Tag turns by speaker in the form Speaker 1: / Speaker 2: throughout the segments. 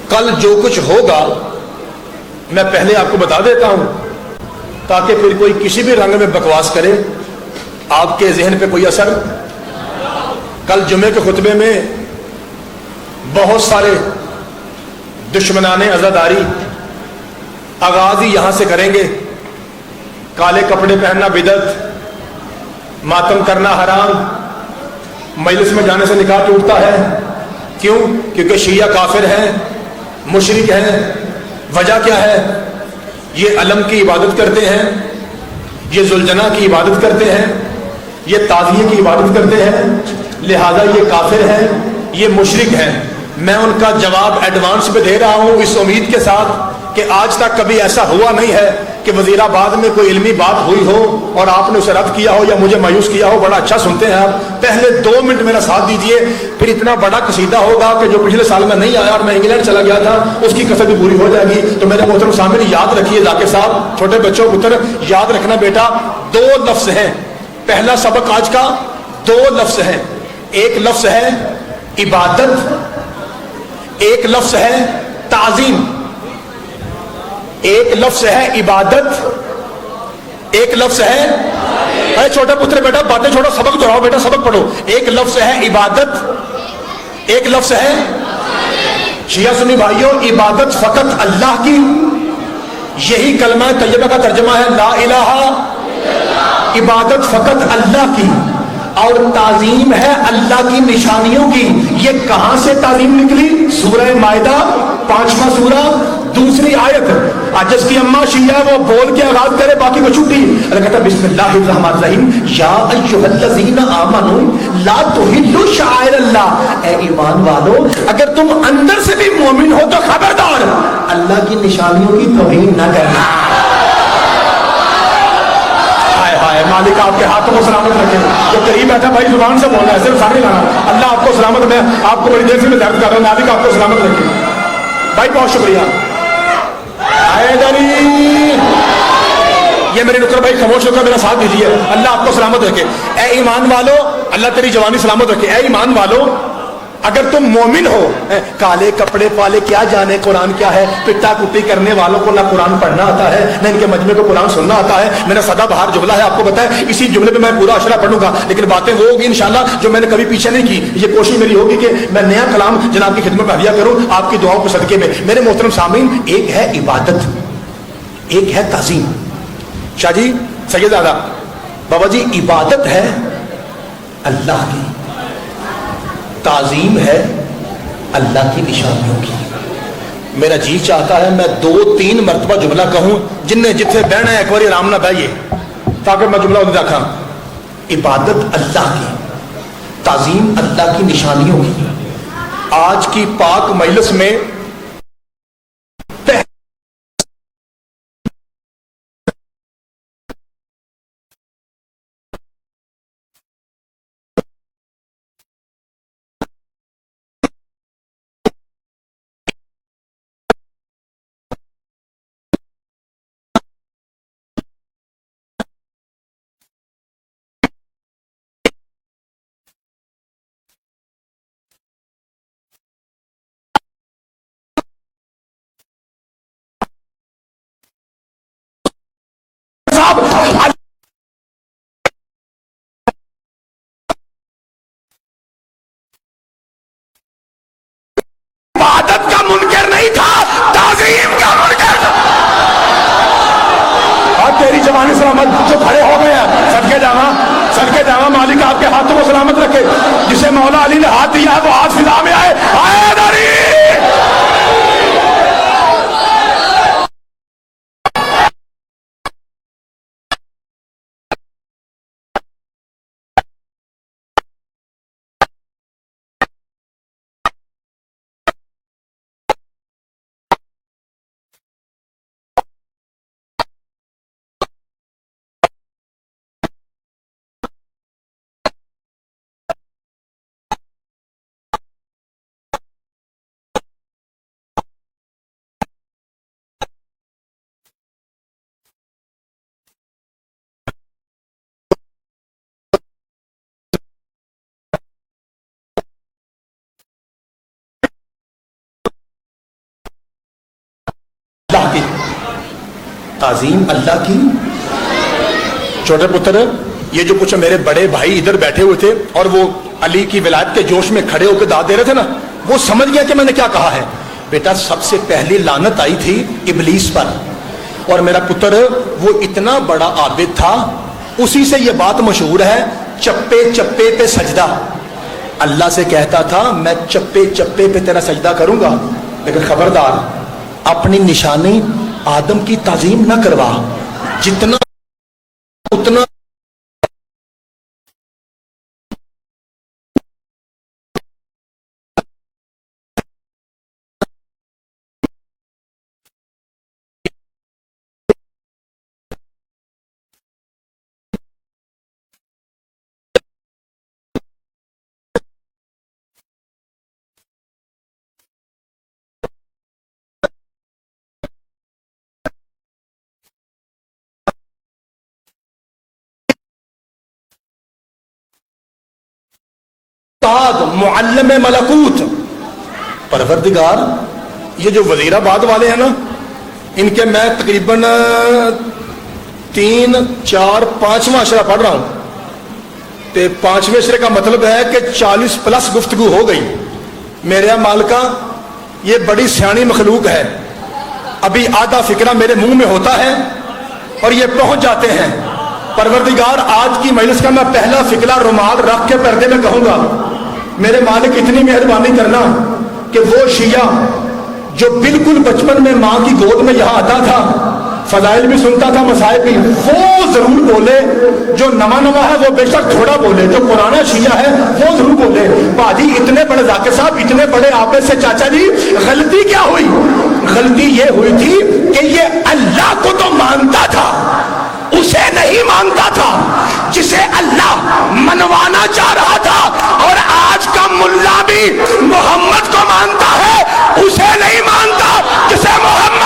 Speaker 1: کل جو کچھ ہوگا میں پہلے آپ کو بتا دیتا ہوں تاکہ پھر کوئی کسی بھی رنگ میں بکواس کرے آپ کے ذہن پہ کوئی اثر. کل جمعے کے خطبے میں بہت سارے دشمنان عزاداری آغاز ہی یہاں سے کریں گے. کالے کپڑے پہننا بدعت، ماتم کرنا حرام، مجلس میں جانے سے نکاح ٹوٹتا ہے. کیوں؟ کیونکہ شیعہ کافر ہیں، مشرک ہیں. وجہ کیا ہے؟ یہ علم کی عبادت کرتے ہیں، یہ ذوالجناح کی عبادت کرتے ہیں، یہ تعزیے کی عبادت کرتے ہیں، لہذا یہ کافر ہیں، یہ مشرک ہیں. میں ان کا جواب ایڈوانس میں دے رہا ہوں اس امید کے ساتھ کہ آج تک کبھی ایسا ہوا نہیں ہے کہ وزیر آباد میں کوئی علمی بات ہوئی ہو اور آپ نے اسے رد کیا ہو یا مجھے مایوس کیا ہو. بڑا اچھا سنتے ہیں آپ. پہلے 2 منٹ میرا ساتھ دیجئے، پھر اتنا بڑا قصیدہ ہوگا کہ جو پچھلے سال میں نہیں آیا اور میں انگلینڈ چلا گیا تھا اس کی کسر بھی پوری ہو جائے گی. تو میرے محترم سامنے یاد رکھیے، ذاکر صاحب، چھوٹے بچوں پتر یاد رکھنا بیٹا، 2 لفظ ہیں. پہلا سبق آج کا 2 لفظ ہیں. ایک لفظ ہے عبادت، ایک لفظ ہے تعظیم. ایک لفظ ہے عبادت، ایک لفظ ہے، اے چھوٹا پتر بیٹا باتیں چھوڑو، سبق دہراؤ بیٹا، سبق پڑھو. ایک لفظ ہے عبادت، ایک لفظ ہے شیعہ سنی بھائیوں، عبادت فقط اللہ کی. یہی کلمہ طیبہ کا ترجمہ ہے لا الہ. عبادت فقط اللہ کی اور تعظیم ہے اللہ کی نشانیوں کی. یہ کہاں سے تعظیم نکلی؟ سورہ مائدہ 5واں سورہ 2 آیت. عجز کی اماں شیعہ وہ بول کے آغاز کرے، باقی کو چھوٹی. اللہ کہتا بسم اللہ الرحمن الرحیم یا ایھا الذین آمنوا لا تحلوا شعائر اللہ. اے ایمان والو اگر تم اندر سے بھی مومن ہو تو خبردار اللہ کی نشانیوں کی توہین نہ کرنا. مالک آپ کے ہاتھوں کو سلامت رکھے. جو قریب بیٹھا بھائی زبان سے بولنا ہے، صرف سامنے لانا. اللہ آپ کو سلامت، میں آپ کو بڑی دیر سے میں درد کر رہا ہوں. مالک آپ کو سلامت رکھے. بھائی بہت شکریہ. یہ میرے نکر بھائی خاموش ہو کر میرا ساتھ دیجیے. اللہ آپ کو سلامت رکھے. اے ایمان والو، اللہ تیری جوانی سلامت رکھے. اے ایمان والو اگر تم مومن ہو، کالے کپڑے پالے کیا جانے قرآن کیا ہے. پٹا کٹی کرنے والوں کو نہ قرآن پڑھنا آتا ہے نہ ان کے مجمع کو قرآن سننا آتا ہے. میرا سدا بہار جملہ ہے، آپ کو پتا ہے. اسی جملے پہ میں پورا اشرہ پڑھوں گا، لیکن باتیں وہ ہوگی انشاءاللہ جو میں نے کبھی پیچھے نہیں کی. یہ کوشش میری ہوگی کہ میں نیا کلام جناب کی خدمت میں دیا کروں آپ کی دعاؤں کے صدقے میں. میرے محترم سامعین، ایک ہے عبادت، ایک ہے تعظیم. شاہ جی، سید زادہ بابا جی، عبادت ہے اللہ کی، تعظیم ہے اللہ کی نشانیوں کی. میرا جی چاہتا ہے میں 2-3 مرتبہ جملہ کہوں، جن نے جتنے بہنا ہے ایک بار آرام نہ بہیے تاکہ میں جملہ انہیں رکھا. عبادت اللہ کی، تعظیم اللہ کی نشانیوں کی. آج کی پاک مجلس میں عبادت کا منکر نہیں تھا، تعظیم کا منکر تھا. اور تیری جوانی سلامت جو کھڑے ہو گئے ہیں، صدقے جاواں مالک آپ کے ہاتھوں کو سلامت رکھے. جسے مولا علی نے ہاتھ دیا ہے وہ ہاتھ فضا میں آئے. تعظیم اللہ کی. چھوٹے پتر یہ جو کچھ میرے بڑے بھائی ادھر بیٹھے ہوئے تھے اور وہ علی کی ولایت کے جوش میں کھڑے ہو کے داد دے رہے تھے نا, وہ سمجھ گیا کہ میں نے کیا کہا ہے. بیٹا سب سے پہلی لعنت آئی تھی ابلیس پر, اور میرا پتر وہ اتنا بڑا عابد تھا, اسی سے یہ بات مشہور ہے چپے چپے پہ سجدہ. اللہ سے کہتا تھا میں چپے چپے پہ تیرا سجدہ کروں گا, لیکن خبردار اپنی نشانی آدم کی تعظیم نہ کروا, جتنا اتنا معلم ملکوت. پروردگار یہ جو وزیر آباد والے ہیں نا, ان کے میں تقریباً 3 4 5واں اشرہ پڑھ رہا ہوں, تو 5ویں اشرے کا مطلب ہے کہ 40 پلس گفتگو ہو گئی. میرے مالکہ یہ بڑی سیانی مخلوق ہے, ابھی آدھا فکرہ میرے منہ میں ہوتا ہے اور یہ پہنچ جاتے ہیں. پروردگار آج کی مجلس کا میں پہلا فکرہ رومال رکھ کے پردے میں کہوں گا, میرے مالک اتنی مہربانی کرنا کہ وہ شیعہ جو بالکل بچپن میں ماں کی گود میں یہاں آتا تھا, فضائل بھی سنتا تھا, مسائل بھی, وہ ضرور بولے. جو نواں ہے وہ بے شک تھوڑا بولے, جو پرانا شیعہ ہے وہ ضرور بولے. باجی اتنے بڑے ذاکر صاحب, اتنے بڑے آپے سے چاچا جی, غلطی کیا ہوئی؟ غلطی یہ ہوئی تھی کہ یہ اللہ کو تو مانتا تھا, اسے نہیں مانتا تھا جسے اللہ منوانا چاہ رہا تھا. اور آج کا ملا بھی محمد کو مانتا ہے, اسے نہیں مانتا جسے محمد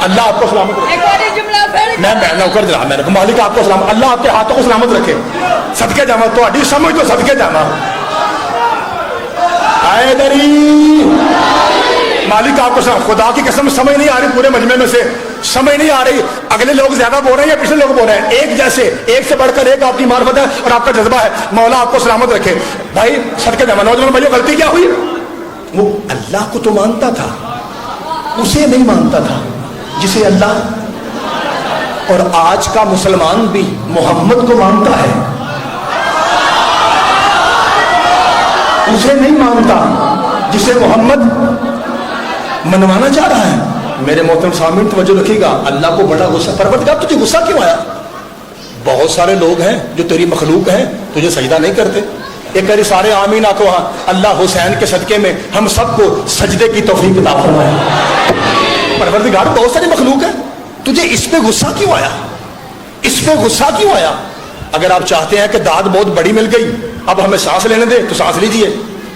Speaker 1: اللہ آپ کو سلامت رکھے. میں نوکر جناب, میں نے مالک آپ کو سلامت, اللہ آپ کے ہاتھوں کو سلامت رکھے. صدقے جاواں تہاڈی سمجھ تو صدقے جاواں. حیدری مالک آپ کو سلام. خدا کی قسم سمجھ نہیں آ رہی, پورے مجمع میں سے سمجھ نہیں آ رہی. اگلے لوگ زیادہ بول رہے ہیں یا پچھلے لوگ بول رہے ہیں؟ ایک جیسے, ایک سے بڑھ کر ایک آپ کی معرفت ہے اور آپ کا جذبہ ہے. مولا آپ کو سلامت رکھے. بھائی صدقے جاواں. نوجوان بھائیو, غلطی کیا ہوئی؟ وہ اللہ کو تو مانتا تھا, اسے نہیں مانتا تھا جسے اللہ. اور آج کا مسلمان بھی محمد کو مانتا ہے, اسے نہیں مانتا جسے محمد منوانا چاہ رہا ہے. میرے محترم سامعین توجہ رکھیے گا, اللہ کو بڑا غصہ. پروردگار تجھے غصہ کیوں آیا؟ بہت سارے لوگ ہیں جو تیری مخلوق ہیں, تجھے سجدہ نہیں کرتے. ایک بار سارے آمین آکو. ہاں, اللہ حسین کے صدقے میں ہم سب کو سجدے کی توفیق عطا فرمائے. پروردگار بہت ساری مخلوق ہے, تجھے اس پہ غصہ کیوں آیا؟ اس پہ غصہ کیوں آیا؟ اگر آپ چاہتے ہیں کہ داد بہت بڑی مل گئی, اب ہمیں سانس لینے دے تو سانس لیجئے,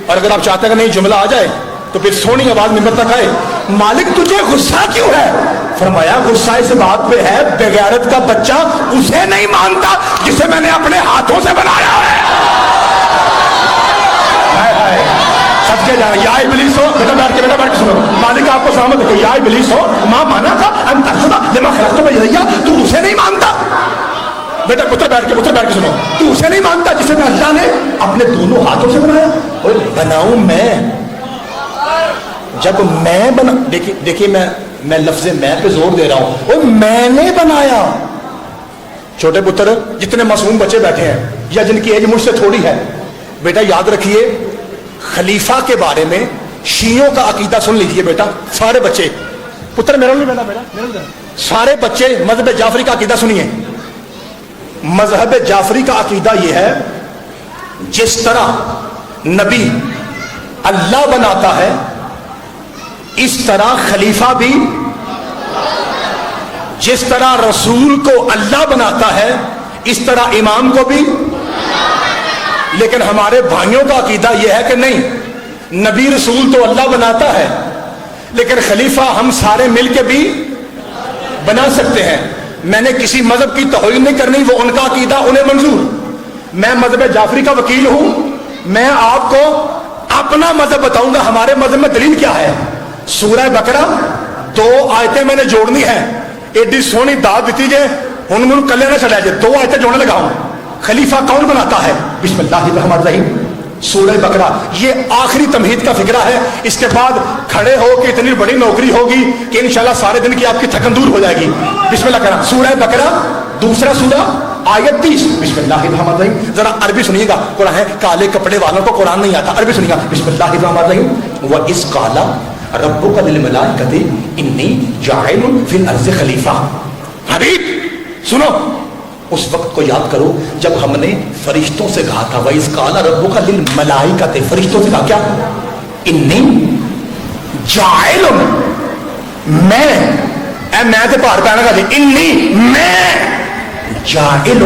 Speaker 1: اور اگر آپ چاہتے ہیں کہ نہیں جملہ آ جائے تو پھر سونی آواز ممبر تک آئے. مالک تجھے غصہ کیوں ہے؟ فرمایا غصہ اس بات پہ ہے بغیرت کا بچہ اسے نہیں مانتا جسے میں نے اپنے ہاتھوں سے بنایا ہے. صدقے جانا. یا ابلیس ہو, بیٹا بیٹھ کے سنو, مالک آپ کو سلامت رکھے. یا ابلیس ہو ماں مانا تھا ان تخدا لما خلقت بيدي, تو اسے نہیں مانتا. بیٹا پتر بیٹھ کے سنو, تو اسے نہیں مانتا جسے میں اللہ نے اپنے دونوں ہاتھوں سے بنایا. اور بناؤں میں, جب میں بنا, دیکھیے میں لفظ میں پہ زور دے رہا ہوں, اور میں نے بنایا. چھوٹے پتر جتنے معصوم بچے بیٹھے ہیں یا جن کی ایج مجھ سے تھوڑی ہے, بیٹا یاد رکھیے خلیفہ کے بارے میں شیعوں کا عقیدہ سن لیجئے. بیٹا سارے بچے, پتر میرا نہیں بیٹا, سارے بچے مذہب جعفری کا عقیدہ سنیے. مذہب جعفری کا عقیدہ یہ ہے, جس طرح نبی اللہ بناتا ہے اس طرح خلیفہ بھی, جس طرح رسول کو اللہ بناتا ہے اس طرح امام کو بھی. لیکن ہمارے بھائیوں کا عقیدہ یہ ہے کہ نہیں, نبی رسول تو اللہ بناتا ہے لیکن خلیفہ ہم سارے مل کے بھی بنا سکتے ہیں. میں نے کسی مذہب کی توہین نہیں کرنی, وہ ان کا عقیدہ انہیں منظور. میں مذہب جعفری کا وکیل ہوں, میں آپ کو اپنا مذہب بتاؤں گا. ہمارے مذہب میں دلیل کیا ہے؟ سورہ بقرہ 2 آیتیں میں نے جوڑنی ہے. ایڈی سونی داد دیتی جائے ہن من کلے نہ چڑھا جائے, 2 آیتیں جوڑنے لگا ہوں. خلیفہ کون بناتا ہے؟ بسم اللہ الرحمن الرحیم, سورہ بقرہ. یہ آخری تمہید کا فکرہ ہے. اس کے بعد کھڑے ہو کے اتنی بڑی نوکری ہوگی کہ انشاءاللہ سارے دن کی آپ کی تھکن دور ہو جائے گی. بسم اللہ کرنا. سورہ بقرہ دوسرا سورہ آیت 30. بسم اللہ الرحمن الرحیم. ذرا عربی سنیے گا. قرآن ہے کالے کپڑے والوں کو قرآن نہیں آتا, عربی سنیے گا. بسم اللہ الرحمن الرحیم. وَإِذْ قَالَ رَبُّكَ لِلْمَلَائِكَةِ إِنِّي جَاعِلٌ فِي الْأَرْضِ خَلِيفَةً. حبیب سنو, اس وقت کو یاد کرو جب ہم نے فرشتوں سے کہا تھا وَإِذْ قَالَ رَبُّكَ لِلْمَلَائِكَةِ, فرشتوں سے کہا کیا؟ إِنِّي جَاعِلٌ, میں تے پہاڑ پہنا گا. إِنِّي میں جَاعِلٌ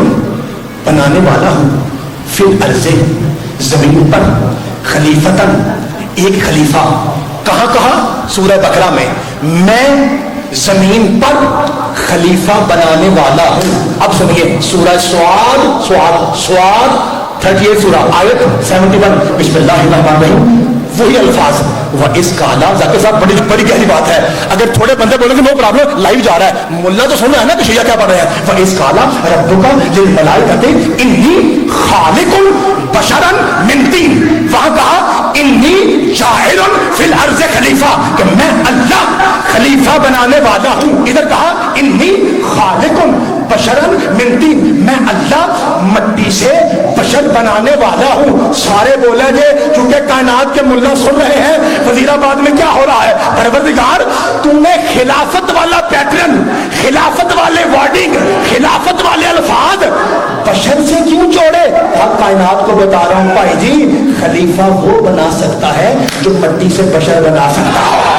Speaker 1: بنانے والا ہوں, فی الارض زمین پر, خلیفتن ایک خلیفہ. کہاں کہا؟ سورہ بقرہ میں. میں زمین پر خلیفہ بنانے والا ہوں. اب سنیے سورہ سواد 38 سورہ آیت 71. بسم اللہ الرحمن الرحیم. وہی الفاظ وَإِذْ قَالَ. ذاکر صاحب بڑی گہری بات ہے. اگر تھوڑے بندے بولیں گے نو پرابلم, لائیو جا رہا ہے, ملا تو سن رہا ہے نا کہ شیعہ کیا پڑھ رہے ہیں. وَإِذْ قَالَ رَبُّكَ لِلْمَلَائِكَةِ إِنِّي خَالِقٌ بَشَرًا مِنْ طِينٍ. وہاں کہا إِنِّي جَاعِلٌ فِي الْأَرْضِ خَلِيفَةً, کہ میں اللہ خلیفہ بنانے والا ہوں. ادھر کہا إِنِّي خَالِقٌ بشرن من طین, میں اللہ مٹی سے بشر بنانے والا ہوں. سارے بولے گے کیونکہ کائنات کے ملا سن رہے ہیں وزیر آباد میں کیا ہو رہا ہے. پروردگار تم نے خلافت والا پیٹرن, خلافت والے وارڈنگ, خلافت والے الفاظ بشر سے کیوں جوڑے؟ اب کائنات کو بتا رہا ہوں بھائی جی, خلیفہ وہ بنا سکتا ہے جو مٹی سے بشر بنا سکتا ہے.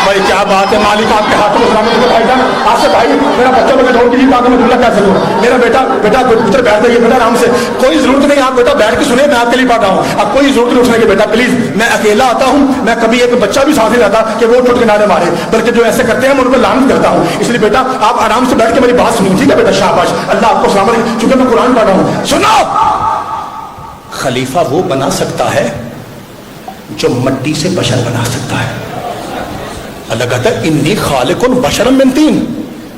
Speaker 1: بھائی کیا بات ہے, مالک آپ کے ہاتھوں میں سلامت ہو. بھائی جان آصف بھائی, میرا بچہ مجھے ڈھول کیجیے تاکہ میں جملہ کہہ سکوں. میرا بیٹا پتر بیٹھ جائیے بیٹا آرام سے, کوئی ضرورت نہیں آپ بیٹا بیٹھ کے سنیں, میں آپ کے لیے پڑھ رہا ہوں. اب کوئی ضرورت نہیں اٹھنے کی بیٹا پلیز. میں اکیلا آتا ہوں, میں کبھی ایک بچہ بھی ساتھ نہیں رہتا کہ وہ ٹوٹ کنارے مارے, بلکہ جو ایسے کرتے ہیں میں ان کو لعنت کرتا ہوں. اس لیے بیٹا آپ آرام سے بیٹھ کے میری بات سنیے, ٹھیک ہے بیٹا؟ شاباش, اللہ آپ کو سلامت. چونکہ میں قرآن پڑھ رہا ہوں, سنو. خلیفہ وہ بنا سکتا ہے جو مٹی سے بشر بنا سکتا ہے. اللہ کہتا ہے انی خالق بشرا من طین,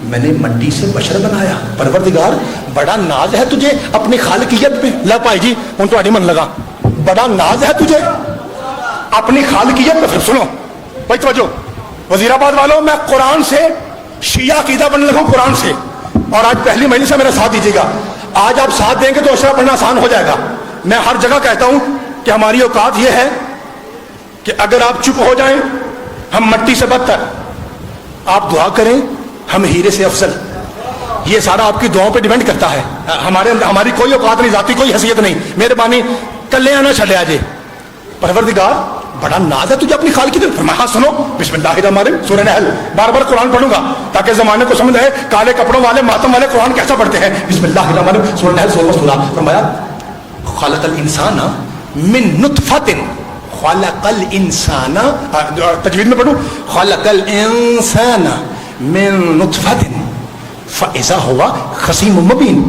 Speaker 1: میں نے مٹی سے بشر بنایا. پروردگار بڑا ناز ہے تجھے اپنی خالقیت پہ. لا پائی جی ان تو من لگا, بڑا ناز ہے تجھے اپنی خالقیت پہ. پھر سنو بھائی توجہ, وزیر آباد والوں, میں قرآن سے شیعہ عقیدہ بننے لگا ہوں قرآن سے. اور آج پہلی مجلس سے میرا ساتھ دیجیے گا. آج آپ ساتھ دیں گے تو اشرا پڑھنا آسان ہو جائے گا. میں ہر جگہ کہتا ہوں کہ ہماری اوقات یہ ہے کہ اگر آپ چپ ہو جائیں ہم مٹی سے بدتر, آپ دعا کریں ہم ہیرے سے افضل. یہ سارا آپ کی دعاؤں پہ ڈیپینڈ کرتا ہے. ہماری کوئی اوقات نہیں, ذاتی کوئی حیثیت نہیں. مہربانی کلے آنا چھڑے آجے. پروردگار بڑا ناز ہے تجھے اپنی خالقی دے. فرمایا سنو بسم اللہ الرحمن الرحیم سورہ نحل. بار بار قرآن پڑھوں گا تاکہ زمانے کو سمجھ آئے کالے کپڑوں والے ماتم والے قرآن کیسا پڑھتے ہیں. بسم اللہ الرحمن الرحیم سورہ نحل 16 سورہ. فرمایا خلق الانسان من نطفۃ, خلق الانسان, تجوید میں پڑھوں, خلق الانسان من نطفۃ فاذا هو خصیم مبین.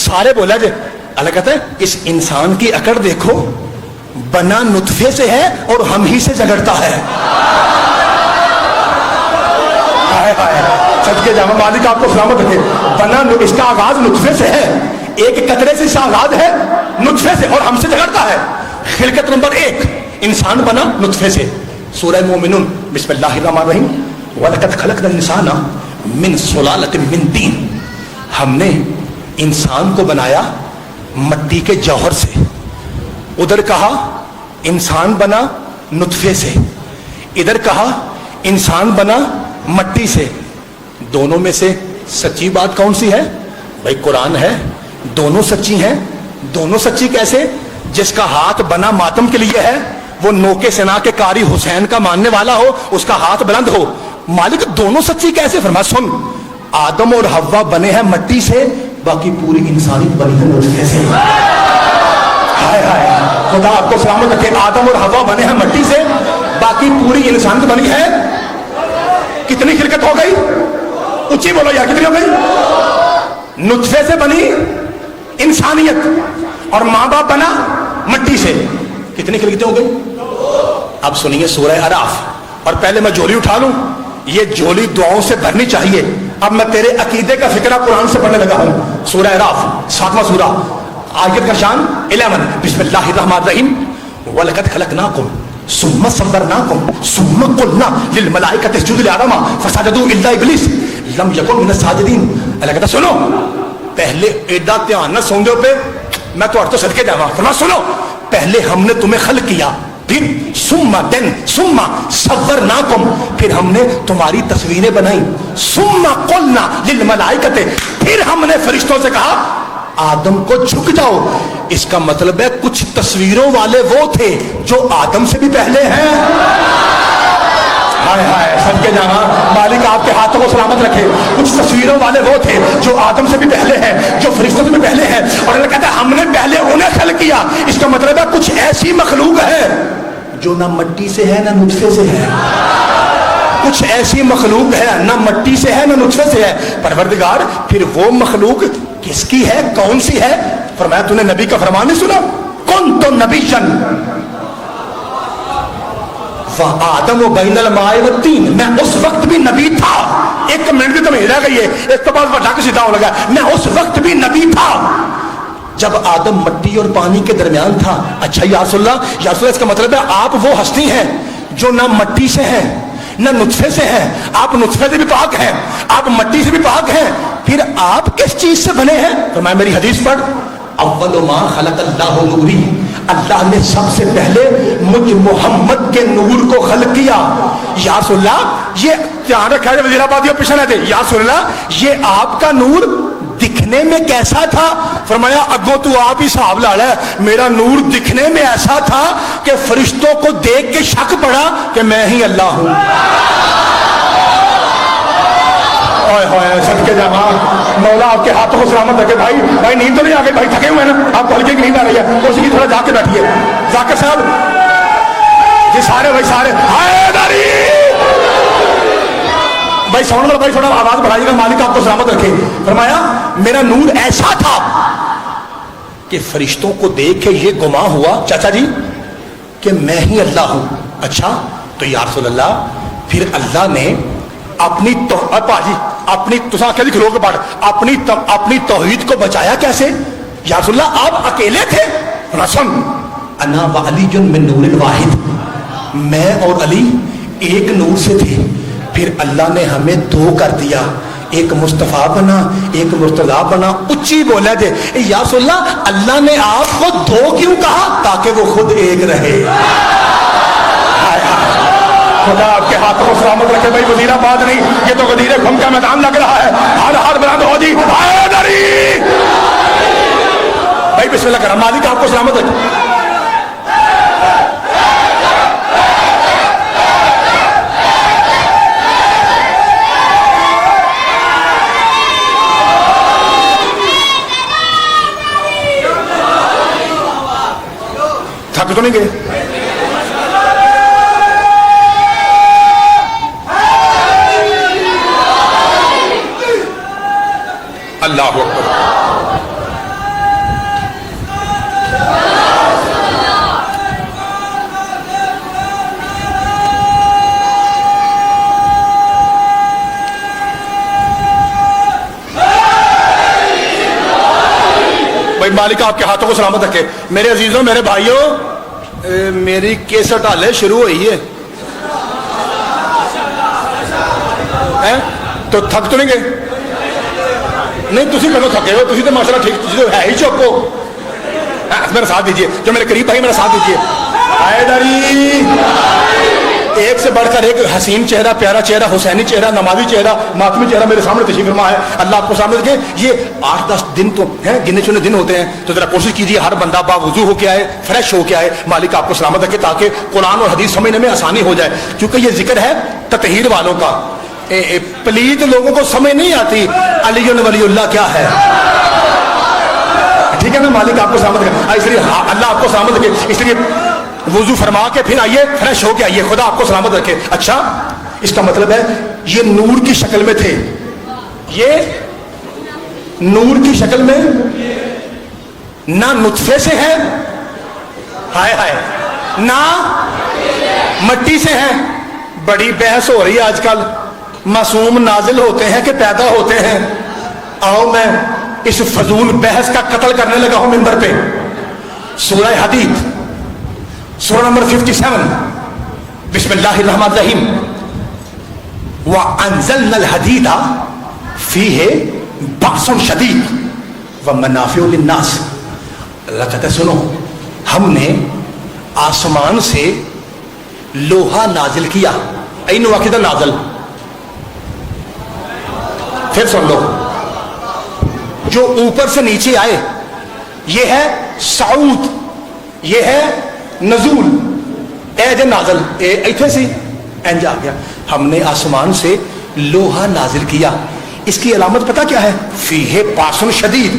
Speaker 1: سارے بولا جائے. اللہ کہتا ہے اس انسان کی اکڑ دیکھو, بنا نطفے سے ہے اور ہم ہی سے جگڑتا ہے. صدقے جامع مالک آپ کو سلامت رکھے. بنا اس کا آغاز نطفے سے ہے, ایک قطرے سے اس کا آغاز ہے نطفے سے اور ہم سے جگڑتا ہے. خلقت نمبر 1 انسان بنا نطفے سے. سورہ مومنون بسم اللہ الرحمن الرحیم وَلَقَدْ خَلَقْنَا الْإِنسَانَ مِنْ سُلَالَةٍ مِنْ طِينٍ. ہم نے انسان کو بنایا مٹی کے جوہر سے. ادھر کہا انسان بنا نطفے سے, ادھر کہا انسان بنا مٹی سے. دونوں میں سے سچی بات کون سی ہے؟ بھائی قرآن ہے. دونوں سچی ہیں. دونوں سچی کیسے؟ جس کا ہاتھ بنا ماتم کے لیے ہے, وہ نوکے سنا کے قاری حسین کا ماننے والا ہو, اس کا ہاتھ بلند ہو. مالک دونوں سچی کیسے؟ فرمایا سن, آدم اور حوا بنے ہیں مٹی سے, باقی پوری انسانیت بنی ہے نطفے سے. ہائے ہائے, خدا آپ کو سلامت رکھے. آدم اور حوا بنے ہیں مٹی سے, باقی پوری انسان تو بنی ہے. کتنی خلقت ہو گئی؟ اونچی بولو یار, کتنی ہو گئی؟ نطفے سے بنی انسانیت اور ماں باپ بنا مٹی سے. کتنی خلقتیں ہو گئی؟ اب سنیے سورہ اعراف. اور پہلے میں جھولی اٹھا لوں, یہ جھولی دعاؤں سے بھرنی چاہیے. اب میں تیرے عقیدے کا فکرہ قرآن سے پڑھنے لگا ہوں. سورہ اعراف 7واں سورہ, آیت کا شان 11. بسم اللہ الرحمن الرحیم. وَلَقَدْ خَلَقْنَاكُمْ ثُمَّ صَوَّرْنَاكُمْ ثُمَّ قُلْنَا لِلْمَلَائِكَةِ اسْجُدُوا لِآدَمَ فَسَجَدُوا إِلَّا إِبْلِيسَ لَمْ يَكُنْ مِنَ السَّاجِدِينَ. اللہ کہتا سنو, پہلے ایڈا دھیان نہ سن دو پہ, میں تو تو صدقے جاواں. فرما سنو, پہلے ہم نے تمہیں خلق کیا, پھر ثم صورناکم, پھر ہم نے تمہاری تصویریں بنائی. ثم قلنا للملائکۃ, پھر ہم نے فرشتوں سے کہا آدم کو جھک جاؤ. اس کا مطلب ہے کچھ تصویروں والے وہ تھے جو آدم سے بھی پہلے ہیں. ہائے ہائے سب کے جانا, مالک آپ کے ہاتھوں کو سلامت رکھے. کچھ تصویروں والے وہ تھے جو آدم سے بھی پہلے ہیں, جو فرشتوں سے بھی پہلے ہیں. اور اللہ کہتا ہے ہم نے پہلے انہیں خلق کیا. اس کا مطلب ہے کچھ ایسی مخلوق ہے جو نہ مٹی سے ہے نہ نطفے سے ہے. کچھ ایسی مخلوق ہے نہ مٹی سے ہے نہ نطفے سے ہے. پروردگار پھر وہ مخلوق کس کی ہے, کون سی ہے؟ فرمایا تو نے نبی کا فرمان نہیں سنا, کن تو نبی جن آدم و بین الماء والطین, میں اس وقت بھی نبی تھا. ایک منٹ بھی تمہیں رہ گئی ہے, ایک تو بعد بڑھا کے سیدھا ہو لگا, میں اس وقت بھی نبی تھا جب آدم مٹی اور پانی کے درمیان تھا. اچھا یا رسول اللہ, اس کا مطلب ہے آپ وہ ہستی ہیں جو نہ مٹی سے ہیں نہ نطفے سے ہیں. آپ نطفے سے بھی پاک ہیں, آپ مٹی سے بھی پاک ہیں, پھر آپ کس چیز سے بنے ہیں؟ فرمایا میری حدیث پڑھ, اول ما خلق اللہ نوری, اللہ نے سب سے پہلے مجھ محمد کے نور کو خلق کیا. یا رسول اللہ یہ دھیان رکھا ہے وزیر آبادیوں پیچھے نہ دے. یا رسول اللہ یہ آپ کا نور دکھنے میں کیسا تھا؟ فرمایا اگوں تو آپ ہی صاحب لاڑا ہے, میرا نور دکھنے میں ایسا تھا کہ فرشتوں کو دیکھ کے شک پڑا کہ میں ہی اللہ ہوں. سب کے جانا, مولا آپ کے ہاتھوں کو سلامت رکھے. بھائی نیند تو نہیں آ گئی؟ بھائی تھکے ہوئے ہیں نا, آپ کو ہلکی نیند آ رہی ہے, کوشش کی تھوڑا جا کے بیٹھیے. ذاکر صاحب جی, سارے بھائی ساؤنڈ والا بھائی تھوڑا آواز بڑھائیے گا, مالک آپ کو سلامت رکھے. فرمایا میرا نور ایسا تھا کہ فرشتوں کو دیکھ کے یہ گمان ہوا چاچا جی کہ میں ہی اللہ ہوں. اچھا تو یا رسول اللہ پھر اللہ نے اپنی اپنی توحید کو بچایا کیسے؟ یا رسول اللہ آپ اکیلے تھے؟ رسم انا وعلی من نور واحد, میں اور علی ایک نور سے تھے, پھر اللہ نے ہمیں دو کر دیا, ایک مصطفیٰ بنا ایک مرتضیٰ بنا. اچھی بولا دے یا رسول اللہ, اللہ نے آپ کو دو کیوں کہا؟ تاکہ وہ خود ایک رہے. خدا آپ کے ہاتھوں کو سلامت رکھے. بھائی وزیر آباد نہیں, یہ تو غدیر خم کا میدان لگ رہا ہے. ہر بلند ہو جی, بھائی بسم اللہ کرم, مالک آپ کو سلامت رکھے. تھک تو نہیں گئے؟ اللہ اکبر. بھائی مالک آپ کے ہاتھوں کو سلامت رکھے. میرے عزیزوں میرے بھائیوں, میری کیسٹ حالے شروع ہوئی ہے تو تھک تو نہیں گئے؟ نہیں تسی کدو تھکے ہو, تسی تو ماشاءاللہ ٹھیک ہے ہی چوک ہو. میرا ساتھ دیجیے, جو میرے قریب بھائی میرا ساتھ دیجیے. ایک سے بڑھ کر ایک حسین چہرہ, پیارا چہرہ, حسینی چہرہ, نمازی چہرہ, ماتمی چہرہ میرے سامنے تشریف فرما ہے. اللہ آپ کو سامنے رکھے. یہ 8-10 دن تو ہیں, گنے چنے دن ہوتے ہیں, تو ذرا کوشش کیجیے ہر بندہ باوضو ہو کے آئے, فریش ہو کے آئے. مالک آپ کو سلامت رکھے تاکہ قرآن اور حدیث سمجھنے میں آسانی ہو جائے, کیونکہ یہ ذکر ہے تطہیر والوں کا. پلید لوگوں کو سمجھ نہیں آتی علی ولی اللہ کیا ہے. ٹھیک ہے نا, مالک آپ کو سلامت رکھے. اس لیے اللہ آپ کو سلامت رکھے. اس لیے وضو فرما کے پھر آئیے فریش ہو کے آئیے, خدا آپ کو سلامت رکھے. اچھا اس کا مطلب ہے یہ نور کی شکل میں تھے, یہ نور کی شکل میں نہ نطفے سے ہے, ہائے ہائے, نہ مٹی سے ہے. بڑی بحث ہو رہی ہے آج کل, معصوم نازل ہوتے ہیں کہ پیدا ہوتے ہیں. آؤ میں اس فضول بحث کا قتل کرنے لگا ہوں منبر پہ. سورہ حدید سورہ نمبر 57, بسم اللہ الرحمن الرحیم. وَأَنزَلْنَا الْحَدِيدَ فِيهِ بَأْسٌ شَدِيدٌ وَمَنَافِعُ لِلنَّاسِ. اللہ کہتا ہے سنو, ہم نے آسمان سے لوہا نازل کیا. این واقعہ نازل, پھر سن لو, جو اوپر سے نیچے آئے یہ ہے صعود, یہ ہے نزول. اے جے نازل اے ایتھے سی انج آ گیا. ہم نے آسمان سے لوہا نازل کیا. اس کی علامت پتہ کیا ہے؟ فیہ باسن شدید,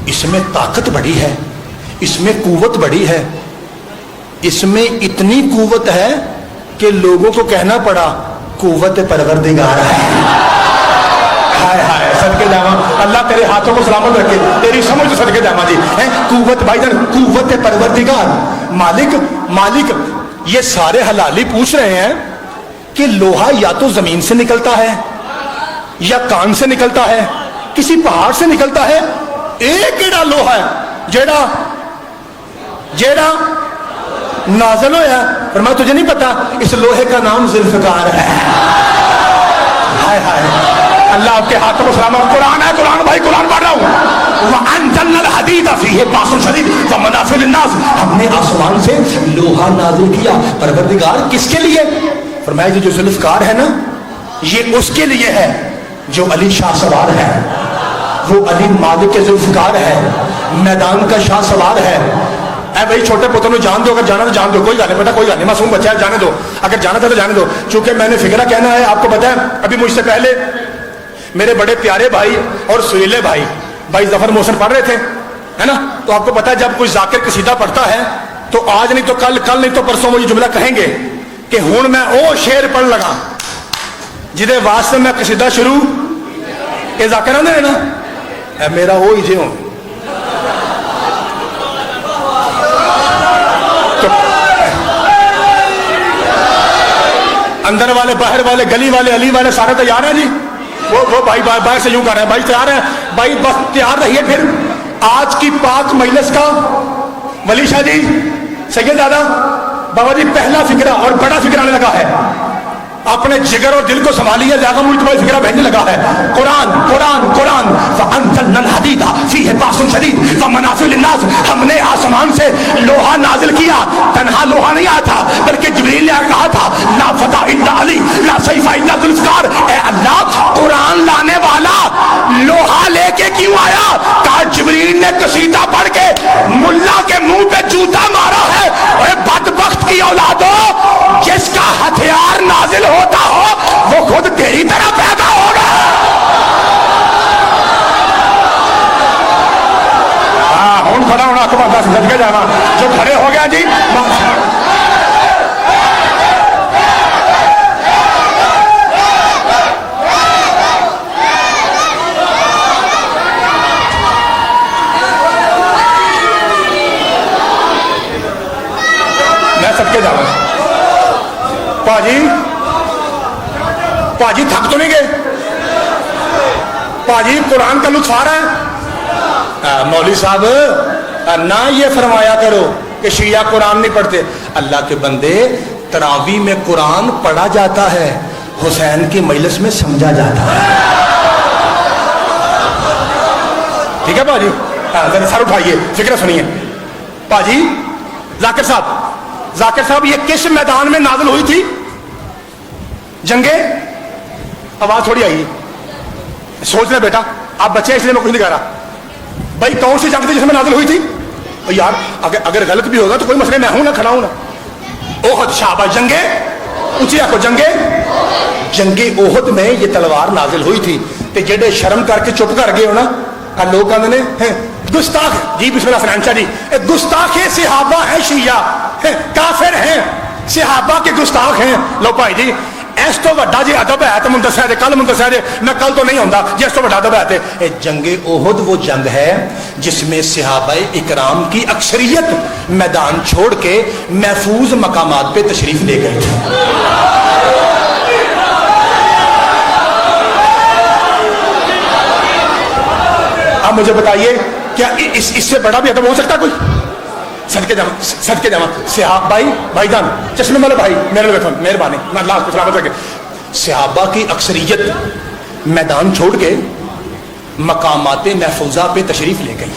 Speaker 1: اس میں طاقت بڑی ہے, اس میں قوت بڑی ہے. اس میں اتنی قوت ہے کہ لوگوں کو کہنا پڑا قوت پروردگار ہے. ہائے ہائے صدقے جاواں, اللہ تیرے ہاتھوں کو سلامت رکھے, تیری سمجھ سے صدقے جاواں جی. قوت بھائی جان, قوت پروردگار, مالک مالک. یہ سارے حلالی پوچھ رہے ہیں کہ لوہا یا تو زمین سے نکلتا ہے یا کان سے نکلتا ہے, کسی پہاڑ سے نکلتا ہے. ایک ایڑا لوہا ہے جیڑا جیڑا نازل ہوا ہے. پر میں تجھے نہیں پتا اس لوہے کا نام ذوالفقار ہے. ہائے ہائے, اللہ آپ کے ہاتھوں کو سلامت. قرآن ہے, قرآن بھائی, قرآن پڑھ رہا ہوں. وَأَنزَلْنَا الْحَدِيدَ فِيهِ بَأْسٌ شَدِيدٌ وَمَنَافِعُ لِلنَّاسِ. ہم نے آسمان سے لوہا نازل کیا. پروردگار کس کے لیے؟ فرمایا جو ذوالفقار ہے نا, یہ اس کے لیے ہے جو علی شاہ سوار ہے. وہ علی مالک کے ذوالفقار ہے, میدان کا شاہ سوار ہے. اے بھائی چھوٹے پتر جان دو, اگر جانا تو جان دو, کوئی گل نہیں بیٹا, کوئی گل نہیں, معصوم بچہ ہے, جانے دو. اگر جانا تھا تو جانے دو. چونکہ میں نے فکرہ کہنا ہے, آپ کو پتا ہے ابھی مجھ سے پہلے میرے بڑے پیارے بھائی اور سریلے بھائی بھائی ظفر محسن پڑھ رہے تھے, ہے نا. تو آپ کو پتا ہے جب کوئی ذاکر قصیدہ پڑھتا ہے تو آج نہیں تو کل, کل نہیں تو پرسوں وہ یہ جملہ کہیں گے کہ ہوں میں او شعر پڑھ لگا جہدے واسطے میں قصیدہ شروع یہ ذاکر آدھے ہیں نا, اے میرا وہ ہی جے ہوں. اندر والے, باہر والے, گلی والے, علی والے سارے تیار ہیں جی. وہ بھائی باہر سے یوں کر رہے ہیں, بھائی تیار ہیں بھائی, بس تیار رہیے. پھر آج کی پاک مجلس کا ولی شاہ جی, سید دادا بابا جی, پہلا فکرہ اور بڑا فکرہ آنے لگا ہے. اپنے جگر اور دل کو سنبھالیے, زیادہ ملک میں فکرہ بھیجنے لگا ہے. قرآن قرآن قرآن. وَأَنزَلْنَا الْحَدِيدَ فِيهِ بَأْسٌ شَدِيدٌ وَمَنَافِعُ لِلنَّاسِ. ہم نے آسمان سے لوہا نازل کیا. تنہا لوہا نہیں آیا تھا بلکہ جبریل نے کہا تھا لا فتح الا علی لا سیف الا ذوالفقار. اے اللہ, قرآن لانے والا لوہا لے کے کیوں آیا؟ کہا جبریل نے قصیدہ پڑھ کے ملا کے منہ پہ جوتا مارا ہے. اے بدبخت کی اولادو, جس کا ہتھیار نازل ہوتا ہو وہ خود تیری طرح پیدا ہوگا. ہوں کھڑا ہونا آپ کو بات سمجھ کے جانا, جو کھڑے ہو گیا جی. میں سب کے جانا پاجی تھک تو نہیں گئے پاجی؟ قرآن کا لطف آ رہا ہے. مولوی صاحب نہ یہ فرمایا کرو کہ شیعہ قرآن نہیں پڑھتے. اللہ کے بندے, تراویح میں قرآن پڑھا جاتا ہے, حسین کی مجلس میں سمجھا جاتا ہے. ٹھیک ہے پاجی, ذرا سر اٹھائیے, فکر سنیے. پاجی ذاکر صاحب یہ کس میدان میں نازل ہوئی تھی؟ جنگے, آواز تھوڑی آئی, سوچ لے بیٹا, آپ بچے اس لیے میں کچھ نہیں کہہ رہا. بھائی کون سی جنگ تھی جس میں نازل ہوئی تھی؟ یار اگر غلط بھی ہوگا تو کوئی مسئلہ, میں ہوں نا, کھڑا ہوں نا. اوہد, شاباش, جنگے اونچی آکو, جنگے اوہد میں یہ تلوار نازل ہوئی تھی. تے جڑے شرم کر کے چپ کر گئے ہو نا, لوگ کہتے ہیں گستاخ جی, بسم اللہ فرانچا جی, گستاخ صحابہ ہے شیعہ. کافر ہیں، صحابہ کے گستاخ ہیں. لو بھائی جی اس تو وڈا جی ادب ہے تو مندسا دے کل مندسا دے میں کل تو نہیں ہوندا جی اس تو وڈا ادب ہے تے جنگ احد وہ جنگ ہے جس میں صحابہ اکرام کی اکثریت میدان چھوڑ کے محفوظ مقامات پہ تشریف لے گئی تھی. اب مجھے بتائیے کیا اس سے بڑا بھی ادب ہو سکتا کوئی؟ صدقے جاواں صحابہ بھائی جان چشمے والے بھائی میرے بیٹھو مہربانی میں اللہ کو سلامت رکھے. صحابہ کی اکثریت میدان چھوڑ کے مقامات محفوظہ پہ تشریف لے گئی.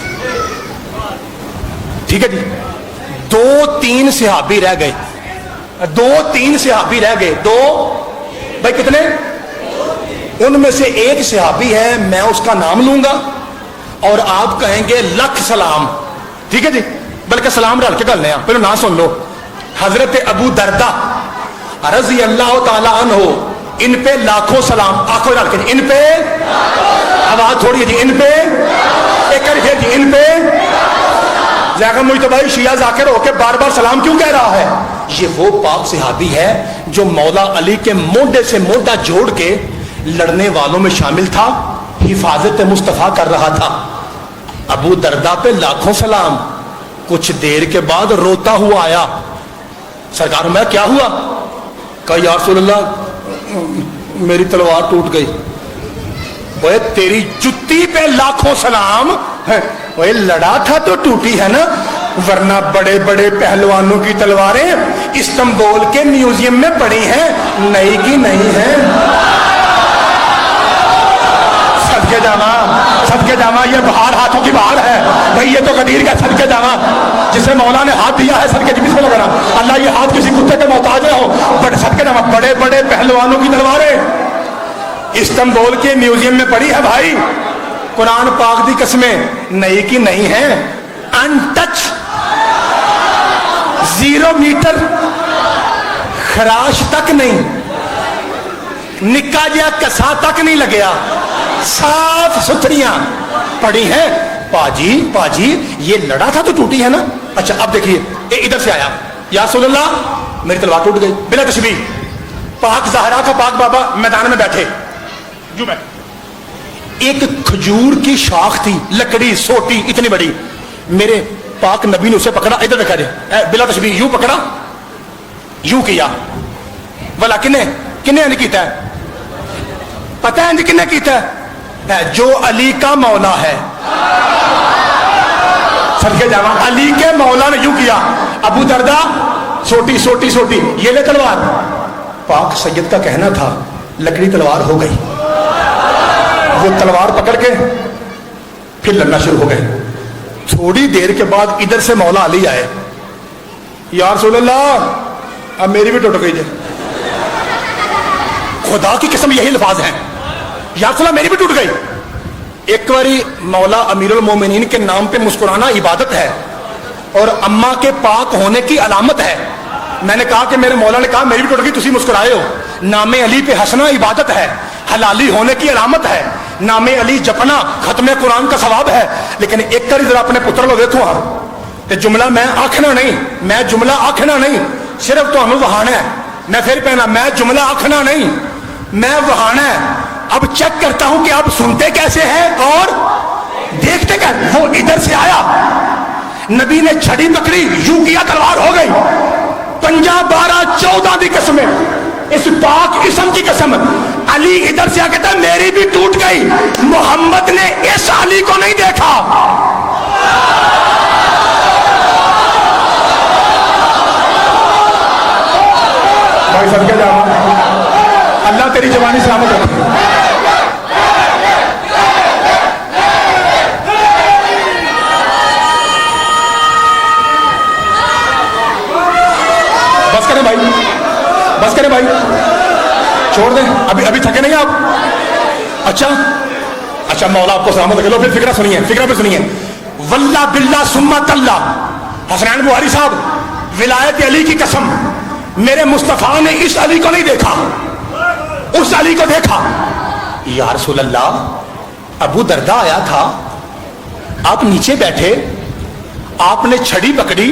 Speaker 1: ٹھیک ہے جی. 2-3 صحابی رہ گئے. 2-3 صحابی رہ گئے. 2 بھائی کتنے؟ ان میں سے ایک صحابی ہے میں اس کا نام لوں گا اور آپ کہیں گے لکھ سلام. ٹھیک ہے جی. بلکہ سلام رل کے گلنے پہلے نہ سن لو. حضرت ابو دردہ رضی اللہ تعالی عنہ ان پہ لاکھوں سلام. آنکھوں رل کے ان پہ آواز تھوڑی ہے جی ان پہ ایک پھر جی ان پہ جاگا مجھ تو بھائی شیعہ ذاکر ہو کے بار بار سلام کیوں کہہ رہا ہے؟ یہ وہ پاک صحابی ہے جو مولا علی کے موڈے سے موڈا جوڑ کے لڑنے والوں میں شامل تھا، حفاظت مصطفیٰ کر رہا تھا. ابو دردہ پہ لاکھوں سلام. کچھ دیر کے بعد روتا ہوا آیا. سرکار میں کیا ہوا؟ کہا یا رسول اللہ میری تلوار ٹوٹ گئی. اوے تیری جتی پہ لاکھوں سلام. اوے لڑا تھا تو ٹوٹی ہے نا، ورنہ بڑے بڑے پہلوانوں کی تلواریں استنبول کے میوزیم میں پڑی ہیں، نئی کی نہیں ہیں. صدقے جاواں یہ بہار ہاتھوں کی بہار ہے بھائی. یہ تو قدیر کا صدقے جاواں جسے مولا نے ہاتھ دیا ہے صدقے جی بسم اللہ کرنا. اللہ یہ ہاتھ کسی کتے کے محتاج نہ ہو. بڑے صدقے جاواں بڑے بڑے پہلوانوں کی تلواریں استنبول کے میوزیم میں پڑی ہے بھائی. قرآن پاک دی قسمیں نئی کی نہیں ہیں. ان ٹچ 0 میٹر خراش تک نہیں، نکا جہا کسا تک نہیں لگیا، صاف ستھریاں پڑی ہیں. پاجی یہ لڑا تھا تو ٹوٹی ہے نا. اچھا اب دیکھیے ادھر سے آیا یا رسول اللہ میری تلوار ٹوٹ گئی. بلا تشبیہ پاک زہرا کا پاک بابا میدان میں بیٹھے جو بیٹھے. ایک کھجور کی شاخ تھی لکڑی سوٹی اتنی بڑی. میرے پاک نبی نے اسے پکڑا. ادھر دیکھا جائے بلا تشبیہ یوں پکڑا یوں کیا. بلا کنے نہیں کیتا ہے؟ پتہ ہے کنے کیتا ہے؟ جو علی کا مولا ہے. سر جاواں علی کے مولا نے یوں کیا. ابو دردہ سوٹی یہ لے تلوار. پاک سید کا کہنا تھا لکڑی تلوار ہو گئی. وہ تلوار پکڑ کے پھر لڑنا شروع ہو گئے. تھوڑی دیر کے بعد ادھر سے مولا علی آئے. یا رسول اللہ اب میری بھی ٹوٹ گئی جائے. خدا کی قسم یہی الفاظ ہیں یا رسول اللہ میری بھی ٹوٹ گئی. ایک باری مولا امیر المومنین کے نام پہ مسکرانا عبادت ہے اور اماں کے پاک ہونے کی علامت ہے. میں نے کہا کہ میرے مولا نے کہا میری بھی ٹوٹ گئی تسی مسکرائے ہو. نام علی پہ ہنسنا عبادت ہے، حلالی ہونے کی علامت ہے. نام علی جپنا ختم قرآن کا ثواب ہے. لیکن ایک بار ذرا اپنے پتر لو دیکھو ہاں تے جملہ میں آکھنا نہیں صرف تو ہمیں وہانا ہے. میں پھر پہنا میں جملہ آکھنا نہیں میں وہانا ہے. اب چیک کرتا ہوں کہ آپ سنتے کیسے ہیں اور دیکھتے کیسے. وہ ادھر سے آیا نبی نے چھڑی پکڑی یوں کیا تلوار ہو گئی. 15 12 14 دی قسم اس پاک اسم کی قسم. علی ادھر سے آ کہتا ہے میری بھی ٹوٹ گئی. محمد نے اس علی کو نہیں دیکھا. بھائی سب کے جاؤ اللہ تیری جوانی سلامت رکھے. بس کریں بھائی چھوڑ دیں. ابھی تھکے نہیں آپ؟ اچھا مولا آپ کو سلامت رکھے. لو پھر فکرہ سنیے. واللہ باللہ سمت اللہ. حسنین بخاری صاحب ولایت علی کی قسم میرے مصطفیٰ نے اس علی کو نہیں دیکھا اس علی کو دیکھا. یا رسول اللہ ابو دردہ آیا تھا آپ نیچے بیٹھے آپ نے چھڑی پکڑی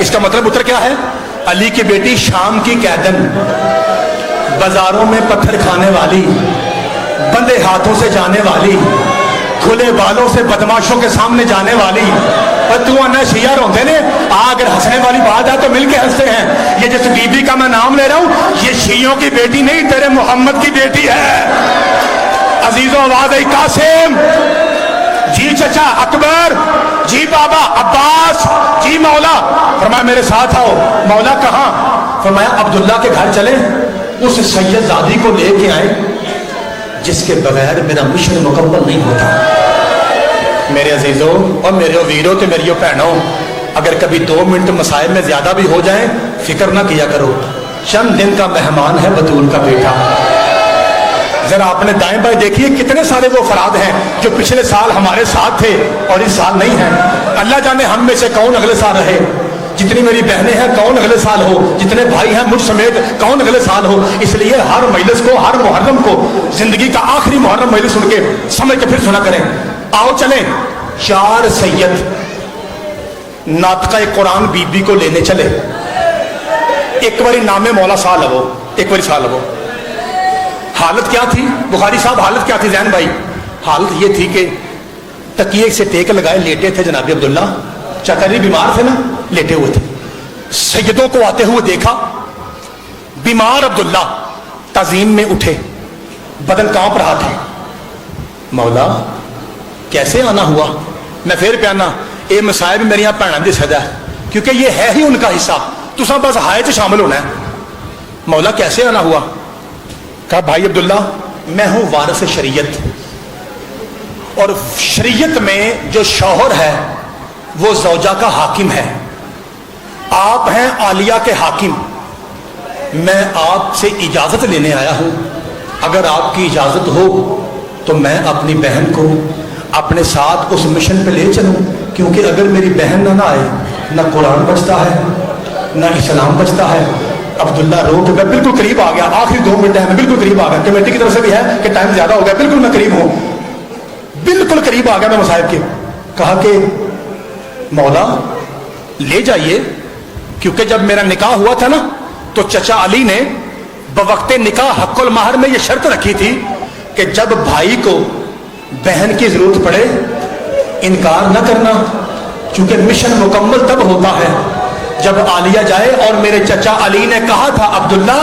Speaker 1: اس کا مطلب اتر کیا ہے؟ علی کی بیٹی شام کی قیدن، بازاروں میں پتھر کھانے والی، بندے ہاتھوں سے جانے والی، کھلے بالوں سے بدماشوں کے سامنے جانے والی، اور تو انا شیعہ روندے نے اگر ہنسنے والی بات ہے تو مل کے ہنستے ہیں. یہ جس بی بی کا میں نام لے رہا ہوں یہ شیعوں کی بیٹی نہیں، تیرے محمد کی بیٹی ہے. عزیزوں آواز ہے قاسم، جی چچا اکبر، جی بابا عباس، جی مولا. فرمایا میرے ساتھ آؤ. مولا کہاں؟ فرمایا عبداللہ کے گھر چلے، اس سید زادی کو لے کے آئے جس کے بغیر میرا مشن مکمل نہیں ہوتا. میرے عزیزوں اور میرے ویروں تے میری بہنوں، اگر کبھی 2 منٹ مسائل میں زیادہ بھی ہو جائیں فکر نہ کیا کرو، چند دن کا مہمان ہے بطول کا بیٹا. ذرا آپ نے دائیں بائیں دیکھیے کتنے سارے وہ افراد ہیں جو پچھلے سال ہمارے ساتھ تھے اور اس سال نہیں ہیں. اللہ جانے ہم میں سے کون اگلے سال رہے. جتنی میری بہنیں ہیں کون اگلے سال ہو، جتنے بھائی ہیں مجھ سمیت کون اگلے سال ہو. اس لیے ہر مجلس کو، ہر محرم کو زندگی کا آخری محرم مجلس سن کے سمجھ کے پھر سنا کریں. آؤ چلیں 4 سید ناطقہ قرآن بی بی کو لینے چلے. ایک باری نام مولا سال لگو، ایک باری سال لگو. حالت کیا تھی بخاری صاحب؟ حالت کیا تھی زین بھائی؟ حالت یہ تھی کہ تکیے سے ٹیک لگائے لیٹے تھے جناب عبداللہ. چچا جی بیمار تھے نا، لیٹے ہوئے تھے. سیدوں کو آتے ہوئے دیکھا، بیمار عبداللہ تعظیم میں اٹھے، بدن کانپ رہا تھا. مولا کیسے آنا ہوا؟ میں پھر پیانا اے مصائب میری بھنوں کی سزا ہے کیونکہ یہ ہے ہی ان کا حصہ، تساں بس ہائے چ شامل ہونا ہے. مولا کیسے آنا ہوا؟ کہا بھائی عبداللہ میں ہوں وارث شریعت، اور شریعت میں جو شوہر ہے وہ زوجہ کا حاکم ہے. آپ ہیں عالیہ کے حاکم، میں آپ سے اجازت لینے آیا ہوں. اگر آپ کی اجازت ہو تو میں اپنی بہن کو اپنے ساتھ اس مشن پہ لے چلوں، کیونکہ اگر میری بہن نہ آئے نہ قرآن بچتا ہے نہ اسلام بچتا ہے. عبداللہ رو کے میں بالکل قریب آ گیا، آخری 2 منٹ ہے، میں بالکل قریب آ گیا. کمیٹی کی طرف سے بھی ہے کہ ٹائم زیادہ ہو گیا، بالکل میں قریب ہوں، بالکل قریب آ گیا میں مصائب کے. کہا کہ مولا لے جائیے، کیونکہ جب میرا نکاح ہوا تھا نا تو چچا علی نے بوقت نکاح حق المہر میں یہ شرط رکھی تھی کہ جب بھائی کو بہن کی ضرورت پڑے انکار نہ کرنا، چونکہ مشن مکمل تب ہوتا ہے جب عالیہ جائے. اور میرے چچا علی نے کہا تھا عبداللہ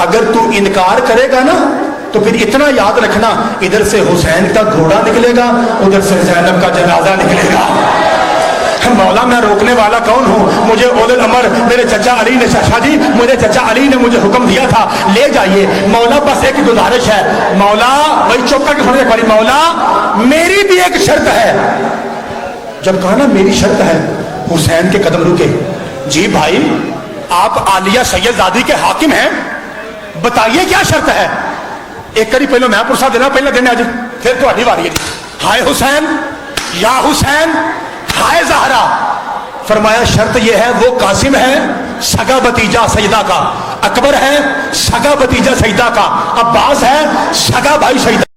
Speaker 1: اگر تو انکار کرے گا نا تو پھر اتنا یاد رکھنا، ادھر سے حسین کا گھوڑا نکلے گا، ادھر سے زینب کا جنازہ نکلے گا. مولا میں روکنے والا کون ہوں؟ مجھے اول الامر میرے چچا علی نے، شاہ جی مجھے چچا علی نے مجھے حکم دیا تھا لے جائیے. مولا بس ایک گزارش ہے. مولا بھائی چوکا کے سننے پڑی. مولا میری بھی ایک شرط ہے. جب کہا نا میری شرط ہے، حسین کے قدم رکے. جی بھائی آپ عالیہ سید زادی کے حاکم ہیں، بتائیے کیا شرط ہے. ایک کری پہلے میں پرسا دینا، پہلے دینا آج پھر تو ہڈی واری ہے. ہائے حسین، یا حسین، ہائے زہرا. فرمایا شرط یہ ہے، وہ قاسم ہے سگا بتیجا سیدہ کا، اکبر ہے سگا بتیجا سیدہ کا، عباس ہے سگا بھائی سیدہ